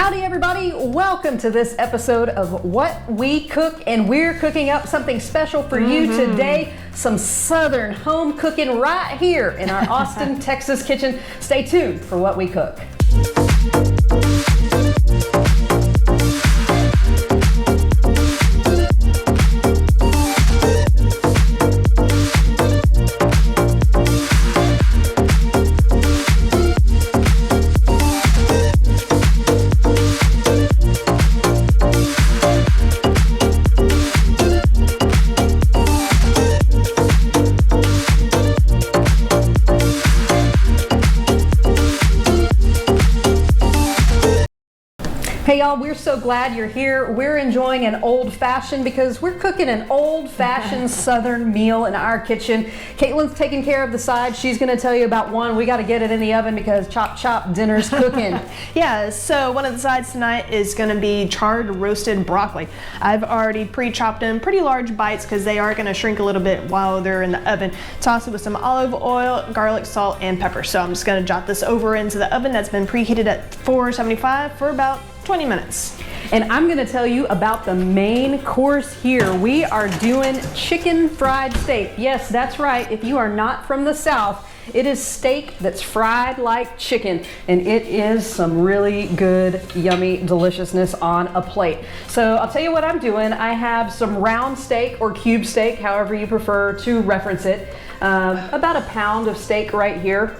Howdy everybody, welcome to this episode of What We Cook, and we're cooking up something special for you today. Some Southern home cooking right here in our Austin, Texas kitchen. Stay tuned for What We Cook. Hey y'all, we're so glad you're here. We're enjoying an old-fashioned because we're cooking an old-fashioned Southern meal in our kitchen. Caitlin's taking care of the sides. She's gonna tell you about one. We gotta get it in the oven because chop dinner's cooking. Yeah, so one of the sides tonight is gonna be charred roasted broccoli. I've already pre-chopped them pretty large bites because they are gonna shrink a little bit while they're in the oven. Toss it with some olive oil, garlic, salt, and pepper. So I'm just gonna jot this over into the oven that's been preheated at 475 for about 20 minutes. And I'm gonna tell you about the main course here. We are doing chicken fried steak. Yes, that's right. If you are not from the South, it is steak that's fried like chicken, and it is some really good, yummy deliciousness on a plate. So I'll tell you what I'm doing. I have some round steak or cube steak, however you prefer to reference it. About a pound of steak right here.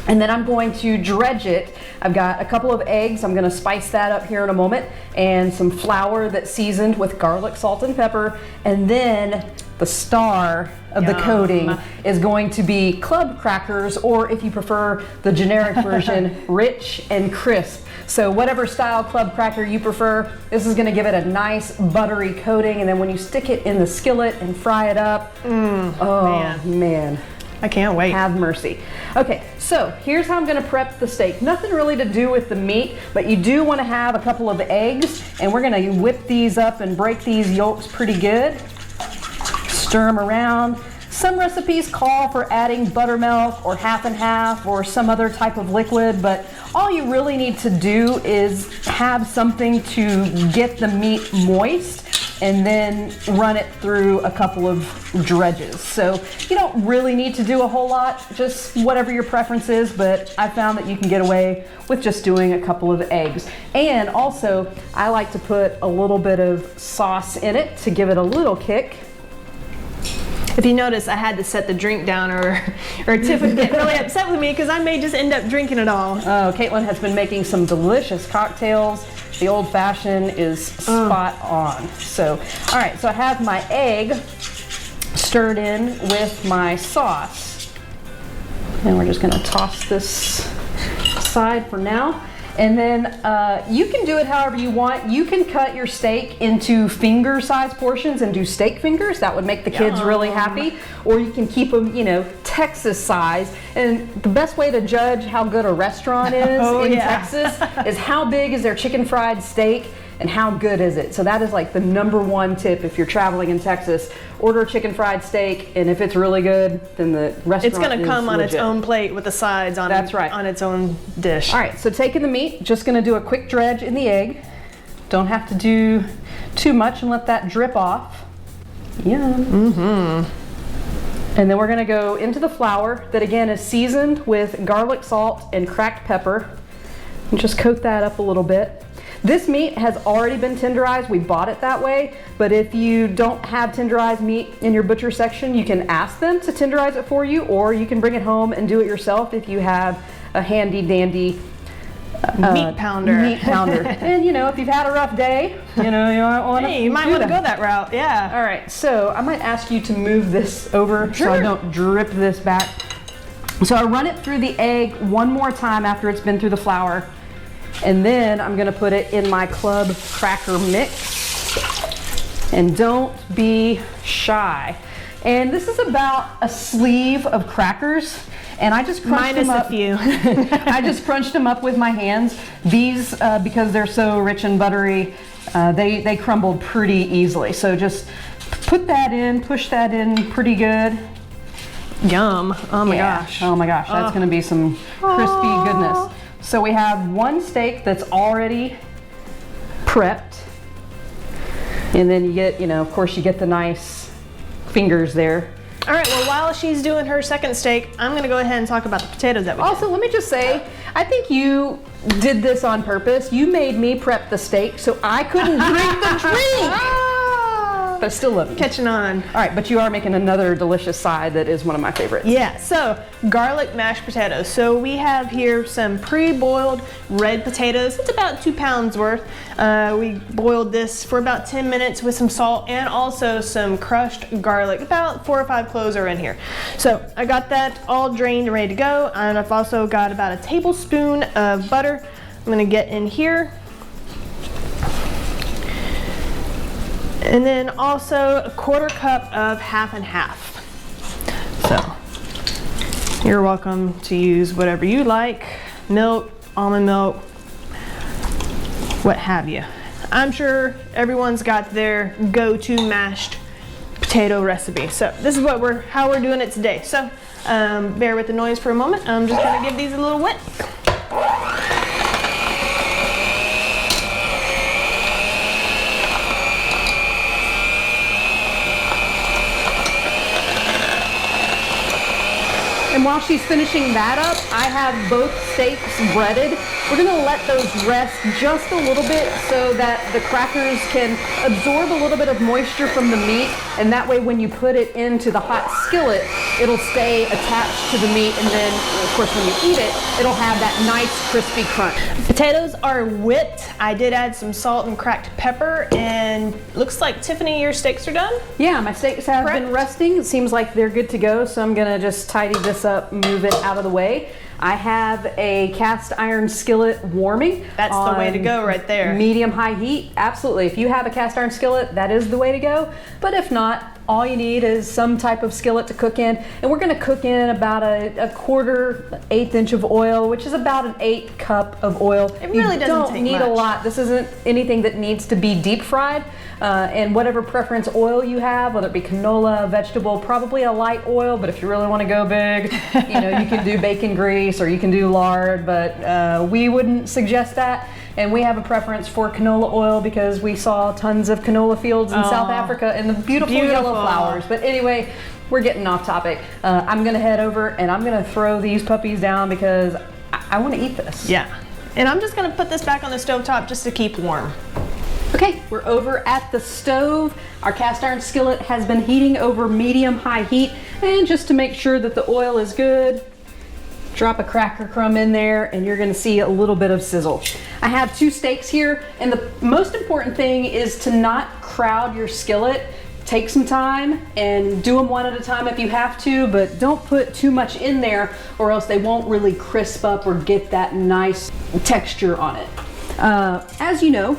And then I'm going to dredge it. I've got a couple of eggs. I'm gonna spice that up here in a moment, and some flour that's seasoned with garlic, salt, and pepper. And then the star of the coating is going to be club crackers, or if you prefer the generic version, rich and crisp. So whatever style club cracker you prefer, this is gonna give it a nice buttery coating. And then when you stick it in the skillet and fry it up, oh man. I can't wait. Have mercy. Okay, so here's how I'm gonna prep the steak. Nothing really to do with the meat, but you do wanna have a couple of eggs, and we're gonna whip these up and break these yolks pretty good. Stir them around. Some recipes call for adding buttermilk or half and half or some other type of liquid, but all you really need to do is have something to get the meat moist and then run it through a couple of dredges. So you don't really need to do a whole lot, just whatever your preference is, but I found that you can get away with just doing a couple of eggs. And also, I like to put a little bit of sauce in it to give it a little kick. If you notice, I had to set the drink down, or Tiff would get really upset with me because I may just end up drinking it all. Oh, Caitlin has been making some delicious cocktails. The old fashioned is spot on. So, all right, so I have my egg stirred in with my sauce. And we're just gonna toss this aside for now. And then you can do it however you want. You can cut your steak into finger-sized portions and do steak fingers. That would make the kids really happy. Or you can keep them, you know, Texas size. And the best way to judge how good a restaurant is in Texas is how big is their chicken fried steak and how good is it. So that is like the #1 tip if you're traveling in Texas. Order a chicken fried steak, and if it's really good, then the restaurant It's gonna come on legit. its own plate with the sides on That's right. on its own dish. All right, so taking the meat, just gonna do a quick dredge in the egg. Don't have to do too much and let that drip off. Yum. And then we're gonna go into the flour that again is seasoned with garlic, salt, and cracked pepper. And just coat that up a little bit. This meat has already been tenderized. We bought it that way, but if you don't have tenderized meat in your butcher section, you can ask them to tenderize it for you, or you can bring it home and do it yourself if you have a handy dandy meat pounder. And you know, if you've had a rough day, you know, you might want to you might want to go that route. Yeah. All right, so I might ask you to move this over so I don't drip this back. So I run it through the egg one more time after it's been through the flour. And then I'm gonna put it in my club cracker mix. And don't be shy. And this is about a sleeve of crackers. And I just crunched them up. Minus a few. I just crunched them up with my hands. These, because they're so rich and buttery, they crumbled pretty easily. So just put that in, push that in pretty good. Yum. Oh my gosh. Oh my gosh, that's gonna be some crispy goodness. So we have one steak that's already prepped. And then you get, you know, of course you get the nice fingers there. All right, well, while she's doing her second steak, I'm gonna go ahead and talk about the potatoes that we Also, let me just say, I think you did this on purpose. You made me prep the steak so I couldn't drink the drink. But I still love you. Catching on. All right, but you are making another delicious side that is one of my favorites. Yeah, so garlic mashed potatoes. So we have here some pre-boiled red potatoes. It's about 2 pounds worth. We boiled this for about 10 minutes with some salt and also some crushed garlic. About 4 or 5 cloves are in here. So I got that all drained and ready to go. And I've also got about a tablespoon of butter. I'm gonna get in here. And then also a 1/4 cup of half and half. So you're welcome to use whatever you like, milk, almond milk, what have you. I'm sure everyone's got their go-to mashed potato recipe. So this is how we're doing it today. So bear with the noise for a moment. I'm just gonna give these a little whip. And while she's finishing that up, I have both steaks breaded. We're gonna let those rest just a little bit so that the crackers can absorb a little bit of moisture from the meat, and that way when you put it into the hot skillet, it'll stay attached to the meat, and then of course when you eat it, it'll have that nice crispy crunch. Potatoes are whipped. I did add some salt and cracked pepper, and looks like, Tiffany, your steaks are done? Yeah, my steaks have Correct. been resting. It seems like they're good to go, so I'm gonna just tidy this up, move it out of the way. I have a cast iron skillet warming. That's the way to go right there. Medium high heat, absolutely. If you have a cast iron skillet, that is the way to go. But if not, all you need is some type of skillet to cook in. And we're gonna cook in about a 1/4 inch of oil, which is about an 8 cup of oil. It really doesn't take need much. a lot. This isn't anything that needs to be deep fried. And whatever preference oil you have, whether it be canola, vegetable, probably a light oil, but if you really want to go big, you know, you can do bacon grease or you can do lard, but we wouldn't suggest that. And we have a preference for canola oil because we saw tons of canola fields in South Africa and the beautiful yellow flowers. But anyway, we're getting off topic. I'm gonna head over and I'm gonna throw these puppies down because I want to eat this. Yeah. And I'm just gonna put this back on the stovetop just to keep warm. Okay, we're over at the stove. Our cast iron skillet has been heating over medium-high heat, and just to make sure that the oil is good, drop a cracker crumb in there and you're gonna see a little bit of sizzle. I have 2 steaks here, and the most important thing is to not crowd your skillet. Take some time and do them one at a time if you have to, but don't put too much in there or else they won't really crisp up or get that nice texture on it. As you know,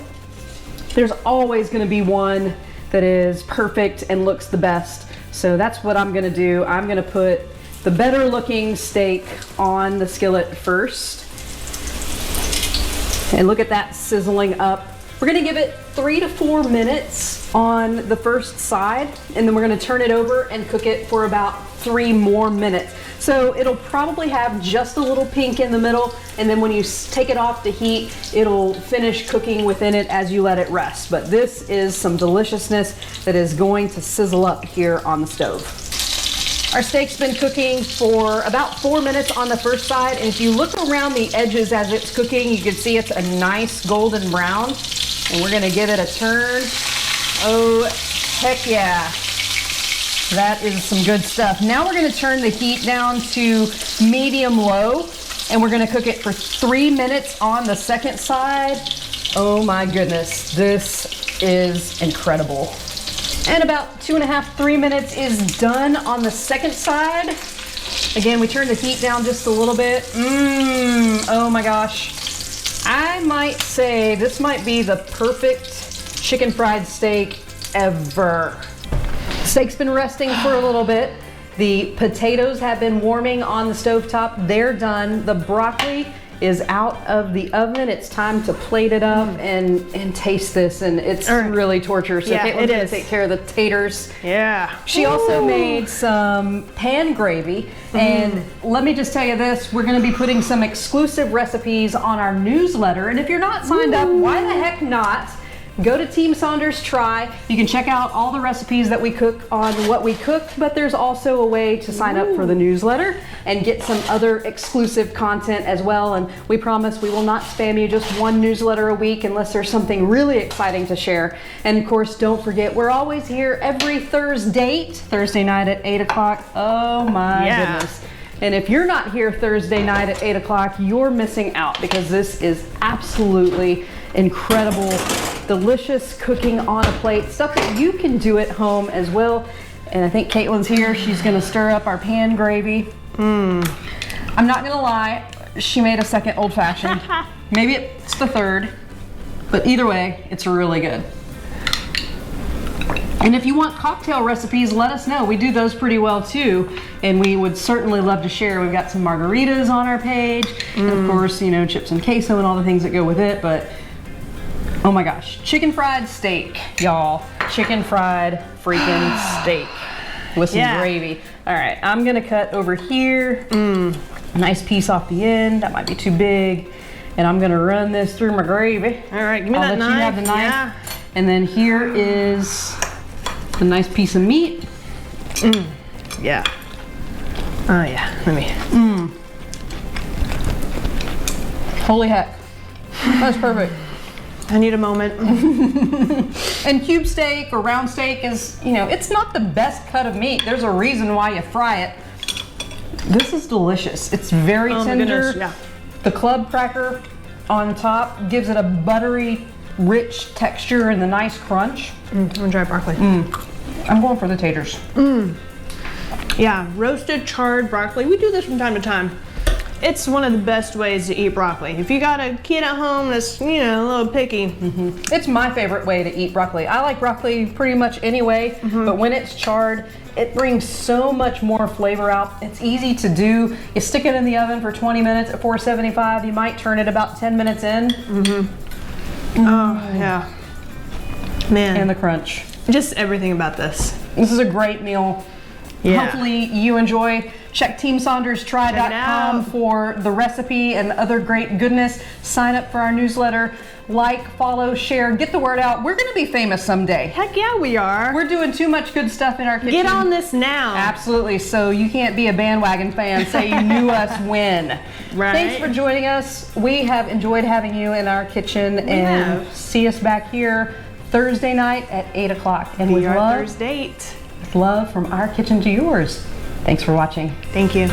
there's always gonna be one that is perfect and looks the best. So that's what I'm gonna do. I'm gonna put the better looking steak on the skillet first. And look at that sizzling up. We're gonna give it 3 to 4 minutes on the first side, and then we're gonna turn it over and cook it for about 3 more minutes. So it'll probably have just a little pink in the middle, and then when you take it off the heat, it'll finish cooking within it as you let it rest. But this is some deliciousness that is going to sizzle up here on the stove. Our steak's been cooking for about 4 minutes on the first side, and if you look around the edges as it's cooking, you can see it's a nice golden brown, and we're gonna give it a turn. Oh, heck yeah. That is some good stuff. Now we're gonna turn the heat down to medium-low, and we're gonna cook it for 3 minutes on the second side. Oh my goodness, this is incredible. And about 2.5, 3 minutes is done on the second side. Again, we turn the heat down just a little bit. Oh my gosh. I might say this might be the perfect chicken fried steak ever. Steak's been resting for a little bit. The potatoes have been warming on the stovetop. They're done. The broccoli is out of the oven. It's time to plate it up and taste this, and it's really torture. So Yeah, Caitlin's gonna take care of the taters. Yeah. She also made some pan gravy, and let me just tell you this, we're gonna be putting some exclusive recipes on our newsletter, and if you're not signed up, why the heck not? go to Team Saunders Try. You can check out all the recipes that we cook on What We Cook, but there's also a way to sign up for the newsletter and get some other exclusive content as well. And we promise we will not spam you just one newsletter a week unless there's something really exciting to share. And of course, don't forget, we're always here every Thursday night at 8 o'clock. Oh my goodness. And if you're not here Thursday night at 8 o'clock, you're missing out, because this is absolutely incredible, delicious cooking on a plate, stuff that you can do at home as well. And I think Caitlin's here. She's gonna stir up our pan gravy. I'm not gonna lie, she made a second old fashioned. Maybe it's the third, but either way, it's really good. And if you want cocktail recipes, let us know. We do those pretty well too, and we would certainly love to share. We've got some margaritas on our page, and of course, you know, chips and queso and all the things that go with it, but oh my gosh, chicken fried steak, y'all. Chicken fried freaking steak with some gravy. All right, I'm gonna cut over here. A nice piece off the end. That might be too big. And I'm gonna run this through my gravy. All right, give me that knife. You have the knife. Yeah. And then here is a nice piece of meat. Yeah. Oh yeah, let me. Holy heck, that's perfect. I need a moment. And cube steak or round steak is, you know, it's not the best cut of meat. There's a reason why you fry it. This is delicious. It's very tender. Yeah. The club cracker on top gives it a buttery, rich texture and the nice crunch. I'm gonna try broccoli. I'm going for the taters. Yeah, roasted charred broccoli. We do this from time to time. It's one of the best ways to eat broccoli. If you got a kid at home that's, you know, a little picky. It's my favorite way to eat broccoli. I like broccoli pretty much any way, but when it's charred, it brings so much more flavor out. It's easy to do. You stick it in the oven for 20 minutes at 475. You might turn it about 10 minutes in. Oh, yeah. Man. And the crunch. Just everything about this. This is a great meal. Yeah. Hopefully you enjoy. Check TeamSaundersTry.com for the recipe and other great goodness. Sign up for our newsletter. Like, follow, share, get the word out. We're gonna be famous someday. Heck yeah, we are. We're doing too much good stuff in our kitchen. Get on this now. Absolutely, so you can't be a bandwagon fan. Say you knew us when. Right. Thanks for joining us. We have enjoyed having you in our kitchen, and see us back here Thursday night at 8 o'clock. And with love, Thursday. with love from our kitchen to yours. Thanks for watching. Thank you.